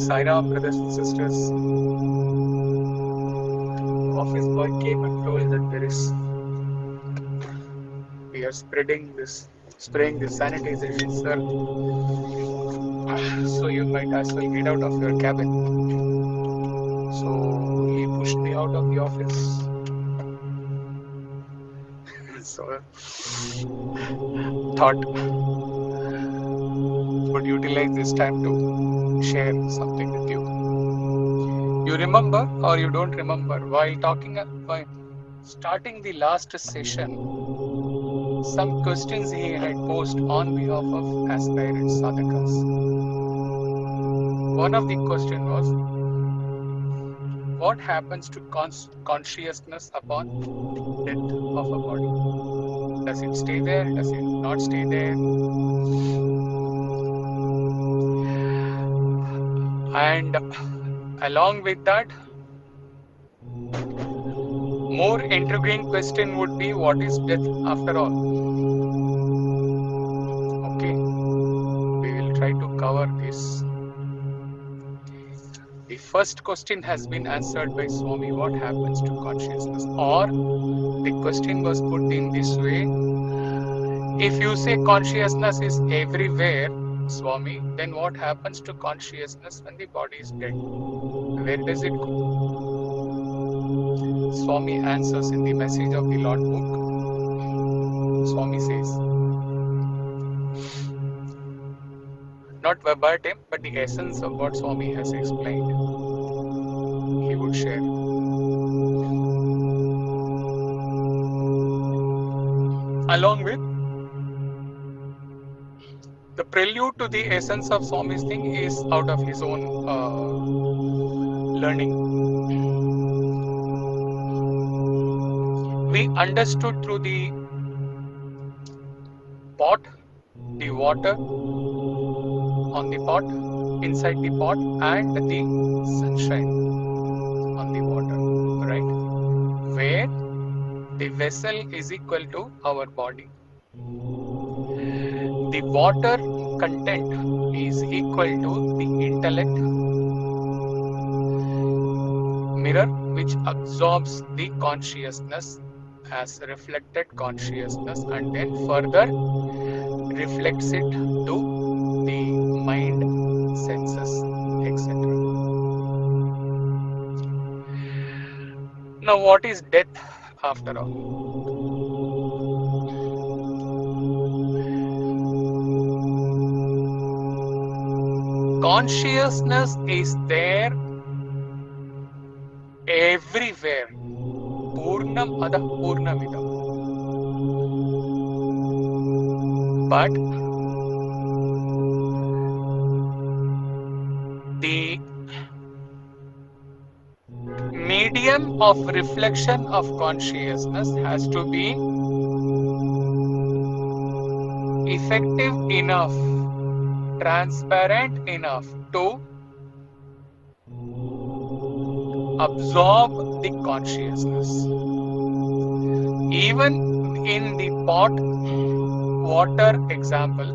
Sairam, brothers and sisters. Office boy came and told that we are spraying this sanitization, sir. So you might as well get out of your cabin. So he pushed me out of the office. So thought would utilize this time to share something with you. You remember or you don't remember while starting the last session, some questions he had posed on behalf of aspirant sadhakas. One of the question was, what happens to consciousness upon death of a body? Does it stay there? Does it not stay there? And along with that, more intriguing question would be, what is death after all? Okay, we will try to cover this. The first question has been answered by Swami, what happens to consciousness? Or the question was put in this way, if you say consciousness is everywhere, Swami, then what happens to consciousness when the body is dead? Where does it go? Swami answers in the Message of the Lord book. Swami says, not verbatim, but the essence of what Swami has explained, he would share. Along with the prelude to the essence of Swami's thing is out of his own learning. We understood through the pot, the water on the pot, inside the pot, and the sunshine on the water, right? Where the vessel is equal to our body. The water content is equal to the intellect mirror, which absorbs the consciousness as reflected consciousness and then further reflects it to the mind, senses, etc. Now, what is death after all? Consciousness is there everywhere. Purnam adah purnamidam. But the medium of reflection of consciousness has to be effective enough, transparent enough to absorb the consciousness. Even in the pot water example,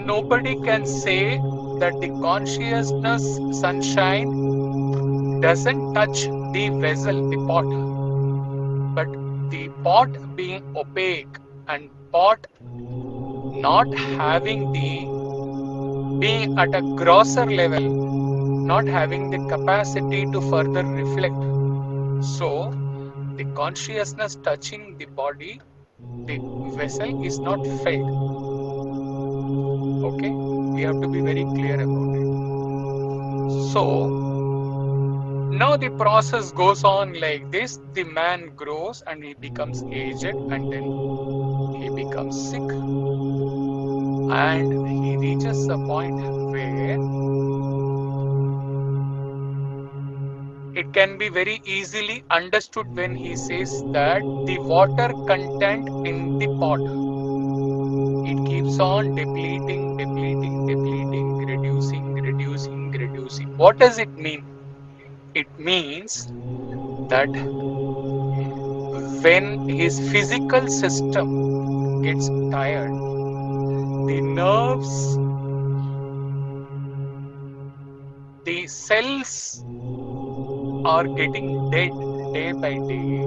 nobody can say that the consciousness sunshine doesn't touch the vessel, the pot. But the pot being opaque and pot not having being at a grosser level, not having the capacity to further reflect. So, the consciousness touching the body, the vessel is not felt. Okay? We have to be very clear about it. So, now the process goes on like this. The man grows and he becomes aged and then he becomes sick. And he reaches a point where it can be very easily understood when he says that the water content in the pot, it keeps on depleting, reducing. What does it mean? It means that when his physical system gets tired, the nerves, the cells are getting dead day by day.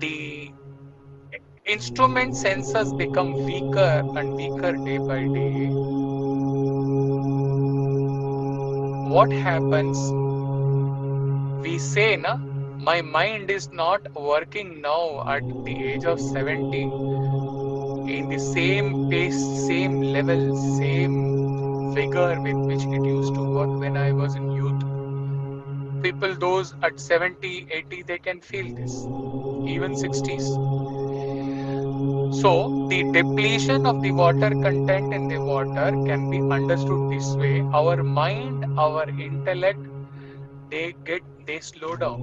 The instrument sensors become weaker and weaker day by day. What happens? We say, na, my mind is not working now at the age of 70 in the same pace, same level, same vigor with which it used to work when I was in youth. People, those at 70, 80, they can feel this, even 60s. So, the depletion of the water content in the water can be understood this way. Our mind, our intellect, they slow down.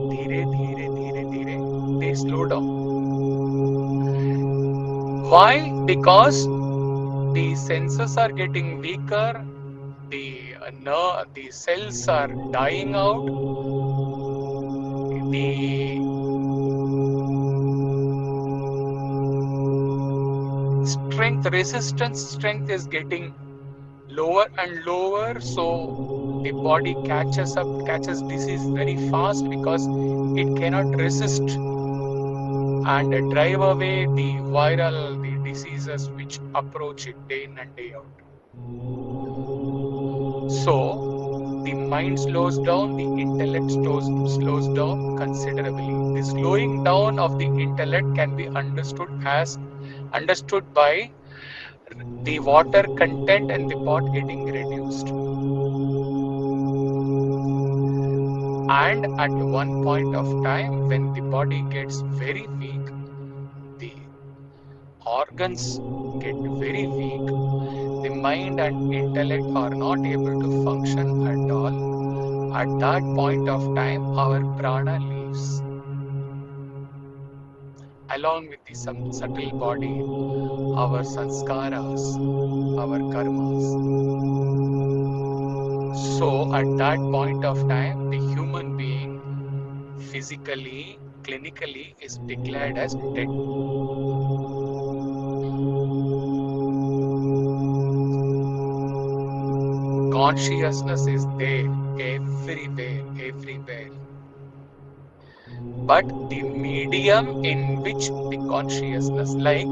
Dhire, dhire, dhire, dhire, they slow down. Why? Because the senses are getting weaker, the cells are dying out, the resistance strength is getting lower and lower, so the body catches disease very fast because it cannot resist and drive away the diseases which approach it day in and day out. So the mind slows down, the intellect slows down considerably. The slowing down of the intellect can be understood by the water content in the pot getting reduced. And at one point of time, when the body gets very weak, the organs get very weak, the mind and intellect are not able to function at all. At that point of time, our prana leaves, along with the some subtle body, our sanskaras, our karmas. So at that point of time, the human being physically, clinically is declared as dead. Consciousness is there everywhere, everywhere. But the medium in which the consciousness, like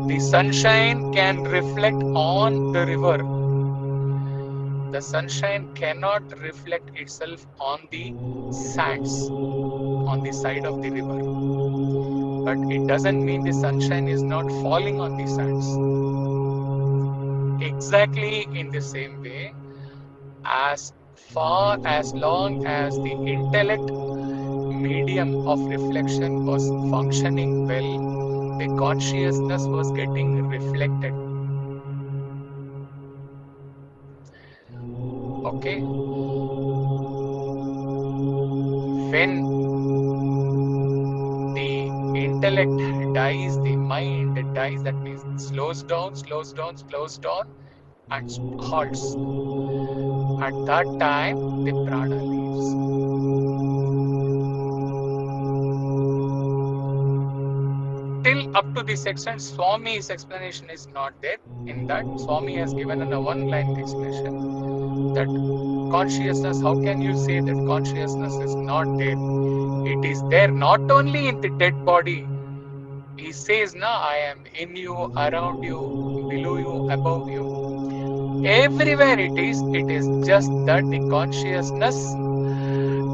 the sunshine can reflect on the river, the sunshine cannot reflect itself on the sands on the side of the river. But it doesn't mean the sunshine is not falling on the sands. Exactly in the same way, as far as long as the intellect medium of reflection was functioning well, the consciousness was getting reflected. Okay? When the intellect dies, the mind dies, that means slows down, and halts. At that time, the prana leaves. Till up to this extent, Swami's explanation is not there. In that, Swami has given a one-line explanation that consciousness, how can you say that consciousness is not there? It is there not only in the dead body. He says, na, I am in you, around you, below you, above you. Everywhere it is just that the consciousness,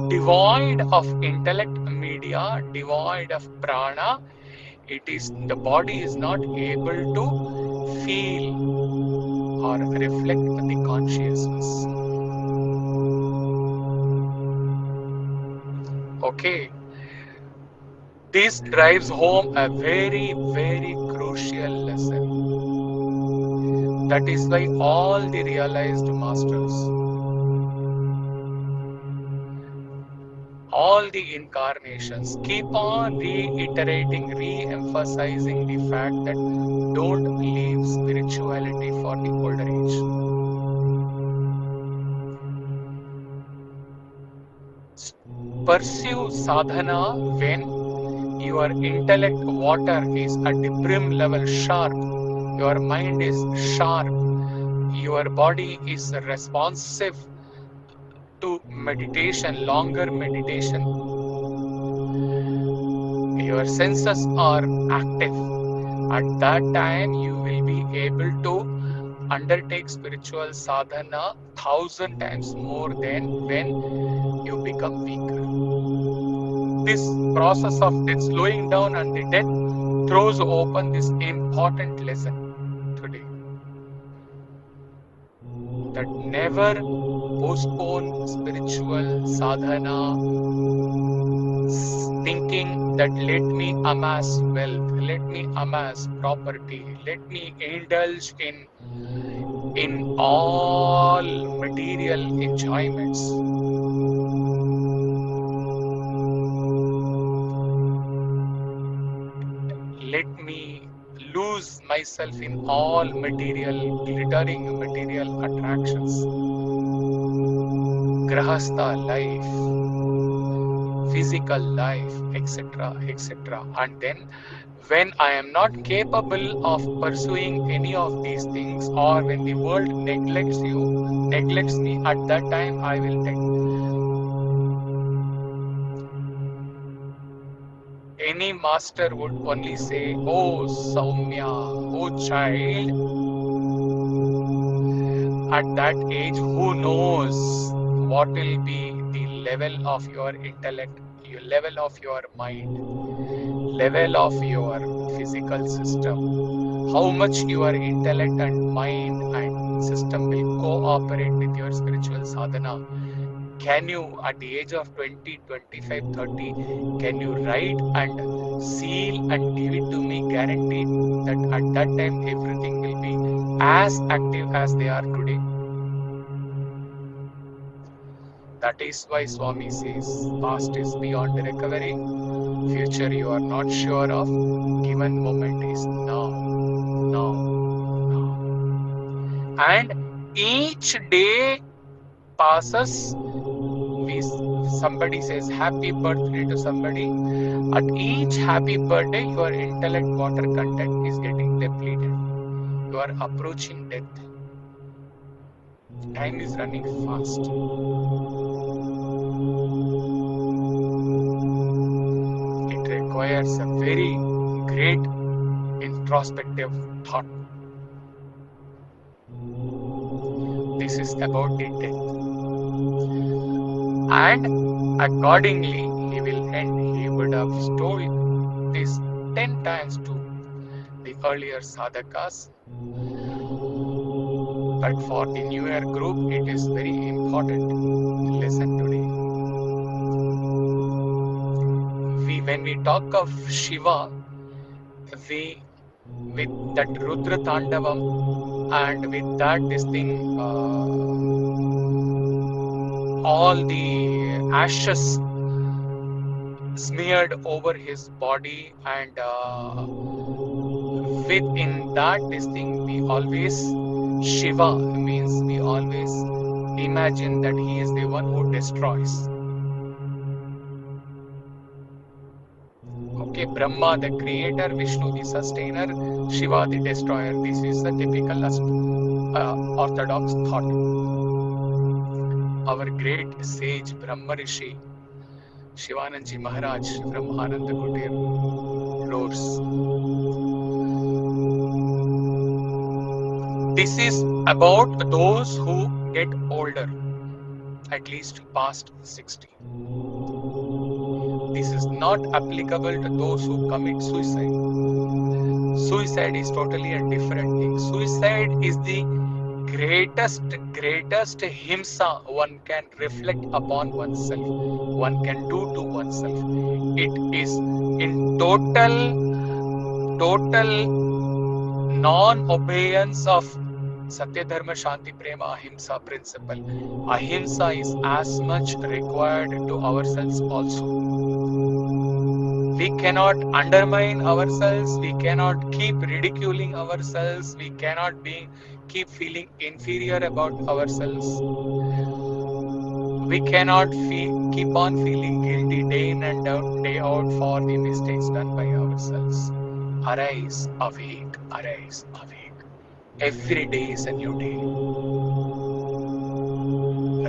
devoid of intellect media, devoid of prana, the body is not able to feel or reflect the consciousness. Okay. This drives home a very, very crucial lesson. That is why all the realized masters, all the incarnations keep on reiterating, re-emphasizing the fact that don't leave spirituality for the older age. pursue sadhana when your intellect water is at the brim level sharp, your mind is sharp, your body is responsive to meditation, longer meditation, your senses are active. At that time, you will be able to undertake spiritual sadhana 1,000 times more than when you become weaker. This process of death, slowing down and the death, throws open this important lesson today, that never postpone spiritual sadhana, thinking that let me amass wealth, let me amass property, let me indulge in all material enjoyments. Let me lose myself in all material, glittering material attractions. Grahastha life, physical life, etc., etc. And then, when I am not capable of pursuing any of these things, or when the world neglects me, at that time I will die. Any master would only say, "Oh, Saumya, oh child, at that age, who knows what will be the level of your intellect, your level of your mind, level of your physical system, how much your intellect and mind and system will cooperate with your spiritual sadhana. Can you, at the age of 20, 25, 30, can you write and seal and give it to me guaranteed that at that time everything will be as active as they are today?" That is why Swami says, past is beyond recovery, future you are not sure of, given moment is now, now, now. And each day passes, somebody says happy birthday to somebody. At each happy birthday, your intellect water content is getting depleted. You are approaching death. Time is running fast. It requires a very great introspective thought. This is about the death. And accordingly, he will end. He would have told this 10 times to the earlier sadhakas, but for the newer group, it is very important lesson today. When we talk of Shiva, we, with that Rudra Tandavam, and with that this thing, all the ashes smeared over his body, and within that this thing, we always, Shiva means we always imagine that he is the one who destroys. Okay, Brahma the creator, Vishnu the sustainer, Shiva the destroyer. This is the typical orthodox thought. Our great sage Brahma Rishi Shivananji Maharaj from Ananda Kutir roars. This is about those who get older, at least past 60. This is not applicable to those who commit suicide. Suicide is totally a different thing. Suicide is the greatest himsa one can reflect upon oneself, one can do to oneself. It is in total non-obeyance of Satya Dharma Shanti Prema Ahimsa principle. Ahimsa is as much required to ourselves also. We cannot undermine ourselves, we cannot keep ridiculing ourselves, we cannot keep feeling inferior about ourselves. We cannot keep on feeling guilty day in and day out for the mistakes done by ourselves. Arise, awake, arise, awake. Every day is a new day.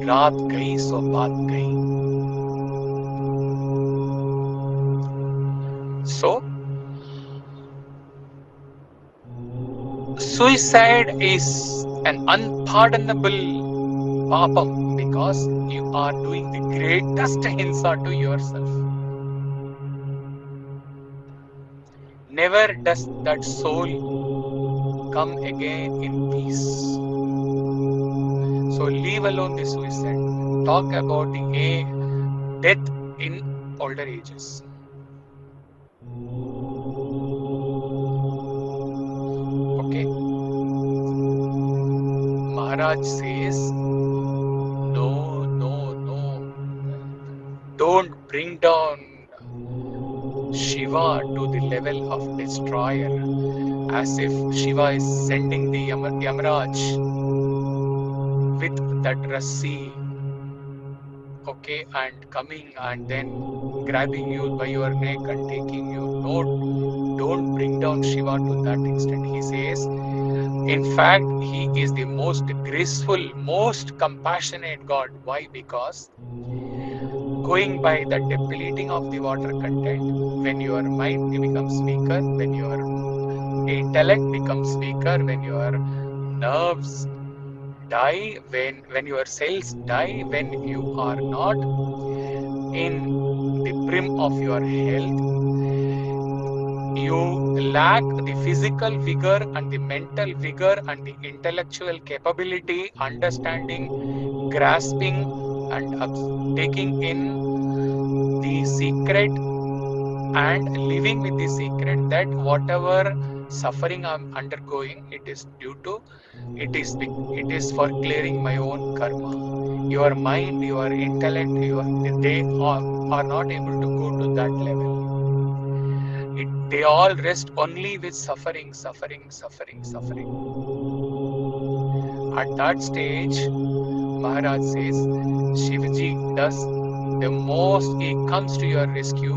रात गई सो बात गई. So, suicide is an unpardonable papam because you are doing the greatest hinsa to yourself. Never does that soul come again in peace. So leave alone the suicide. Talk about the death in older ages. Okay. Maharaj says, no, no, no. Don't bring down Shiva to the level of destroyer, as if Shiva is sending the Yamaraj with that rassi, okay, and coming and then grabbing you by your neck and taking you. No, don't bring down Shiva to that extent. He says, in fact, he is the most graceful, most compassionate God. Why? Because going by the depleting of the water content, when your mind becomes weaker, when your intellect becomes weaker, when your nerves die, when your cells die, when you are not in the brim of your health, you lack the physical vigor and the mental vigor and the intellectual capability, understanding, grasping, and taking in the secret and living with the secret that whatever suffering I'm undergoing, it is due to, it is for clearing my own karma. Your mind, your intellect, they are not able to go to that level. They all rest only with suffering, suffering, suffering, suffering. At that stage, Maharaj says, Shivaji does the most, he comes to your rescue.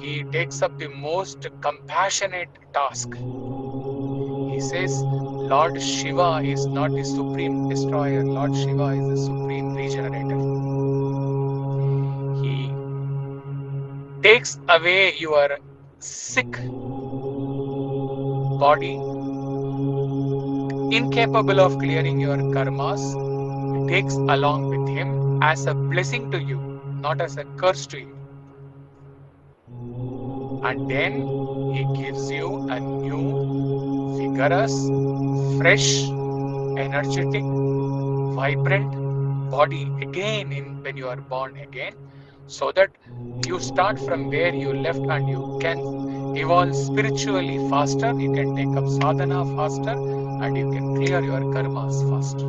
He takes up the most compassionate task. He says, Lord Shiva is not the supreme destroyer. Lord Shiva is the supreme regenerator. He takes away your sick body, incapable of clearing your karmas, takes along with him as a blessing to you, not as a curse to you. And then he gives you a new, vigorous, fresh, energetic, vibrant body again when you are born again, so that you start from where you left and you can evolve spiritually faster, you can take up sadhana faster, and you can clear your karmas faster.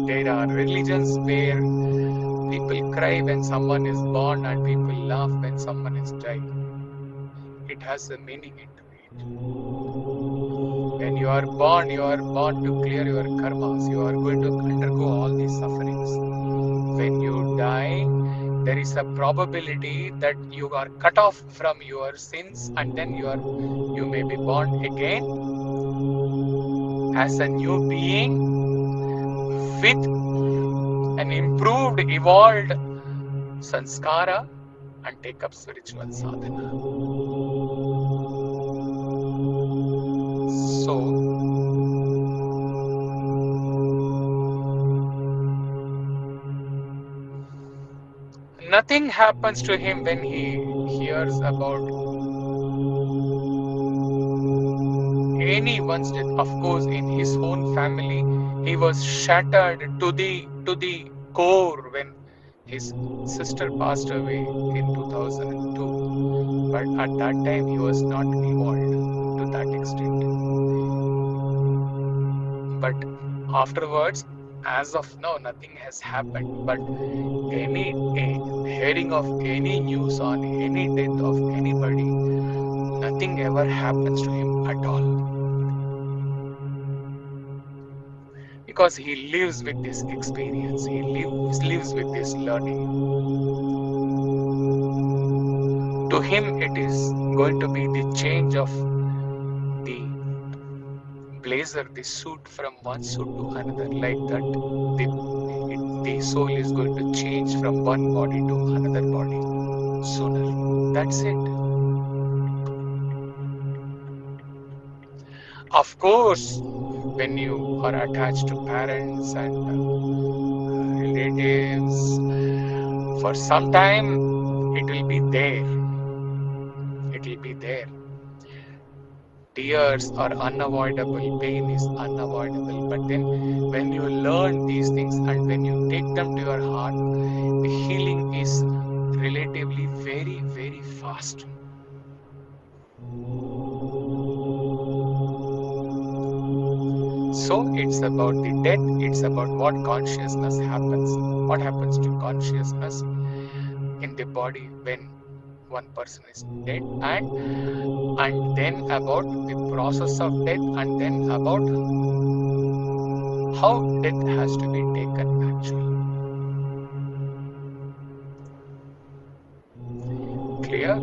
There are religions where people cry when someone is born and people laugh when someone is dying. It has a meaning into it. When you are born to clear your karmas. You are going to undergo all these sufferings. When you die, there is a probability that you are cut off from your sins, and then you may be born again as a new being with an improved, evolved sanskara and take up spiritual sadhana. So, nothing happens to him when he hears about anyone's death. Of course, in his own family, he was shattered to the core when his sister passed away in 2002. But at that time, he was not evolved to that extent. But afterwards, as of now, nothing has happened. But hearing of any news on any death of anybody, nothing ever happens to him at all. Because he lives with this experience, he lives with this learning. To him, it is going to be the change of the blazer, the suit from one suit to another, like that. The soul is going to change from one body to another body sooner. That's it. Of course, when you are attached to parents and relatives, for some time it will be there. It will be there. Tears are unavoidable, pain is unavoidable. But then, when you learn these things and when you take them to your heart, the healing is relatively very, very fast. So, it's about the death, it's about what consciousness happens, what happens to consciousness in the body when one person is dead, and then about the process of death, and then about how death has to be taken actually. Clear?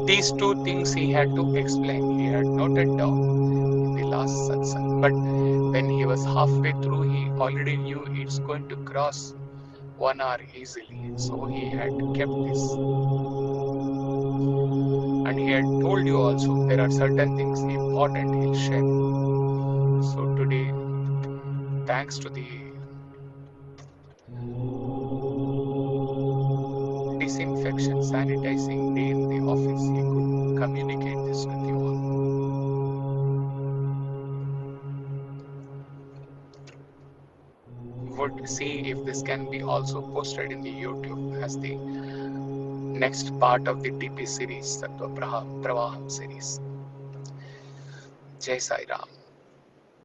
These two things he had to explain. He had noted down in the last satsang. But when he was halfway through, he already knew it's going to cross 1 hour easily. So he had kept this. And he had told you also there are certain things important he'll share. So today, thanks to the disinfection, sanitizing day in the office, he could communicate this with you all. Would see if this can be also posted in the YouTube as the next part of the TP series, Tatwa Pravaham series. Jai Sai Ram.